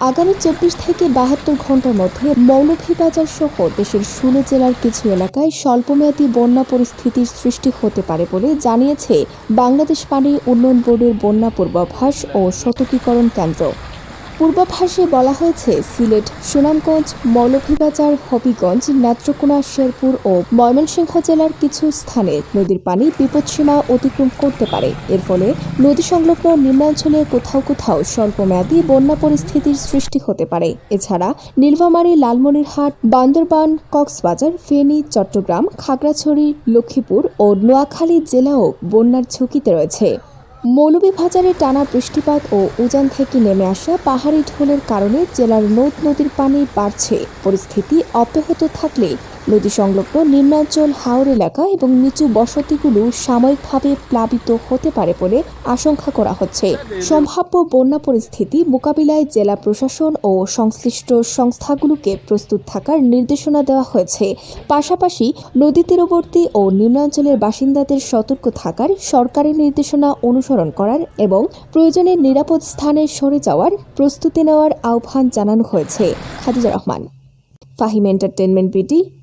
আগামী 24 থেকে 72 ঘন্টার মধ্যে মৌলভীবাজার সহ দেশের 16 জেলার কিছু এলাকায় স্বল্পমেয়াদী বন্যা পরিস্থিতির সৃষ্টি হতে পারে বলে জানিয়েছে বাংলাদেশ পানি উন্নয়ন বোর্ডের বন্যা পূর্বাভাস ও সতর্কীকরণ কেন্দ্র। পূর্বাভাসে বলা হয়েছে, সিলেট, সুনামগঞ্জ, মৌলভীবাজার, হবিগঞ্জ, নেত্রকোনা, শেরপুর ও ময়মনসিংহ জেলার কিছু স্থানে নদীর পানি বিপদসীমা অতিক্রম করতে পারে। এর ফলে নদী সংলগ্ন নিম্নাঞ্চলে কোথাও কোথাও স্বল্পমেয়াদী বন্যা পরিস্থিতির সৃষ্টি হতে পারে। এছাড়া নীলফামারী, লালমনিরহাট, বান্দরবান, কক্সবাজার, ফেনী, চট্টগ্রাম, খাগড়াছড়ি, লক্ষ্মীপুর ও নোয়াখালী জেলাও বন্যার ঝুঁকিতে রয়েছে। মৌলভীবাজারে টানা বৃষ্টিপাত ও উজান থেকে নেমে আসা পাহাড়ি ঢলের কারণে জেলার নদ-নদীর পানি বাড়ছে। পরিস্থিতি অব্যাহত থাকলে নদী সংলগ্ন নিম্নাঞ্চল, হাওর এলাকা এবং নিচু বসতিগুলো সাময়িকভাবে প্লাবিত হতে পারে বলে আশঙ্কা করা হচ্ছে। সম্ভাব্য বন্যা পরিস্থিতি মোকাবিলায় জেলা প্রশাসন ও সংশ্লিষ্ট সংস্থাগুলোকে প্রস্তুত থাকার নির্দেশনা দেওয়া হয়েছে। পাশাপাশি নদী তীরবর্তী ও নিম্নাঞ্চলের বাসিন্দাদের সতর্ক থাকার, সরকারি নির্দেশনা অনুসরণ করার এবং প্রয়োজনে নিরাপদ স্থানে সরে যাওয়ার প্রস্তুতি নেওয়ার আহ্বান জানানো হয়েছে। Khadija Rahman, Fahim entertainment BD.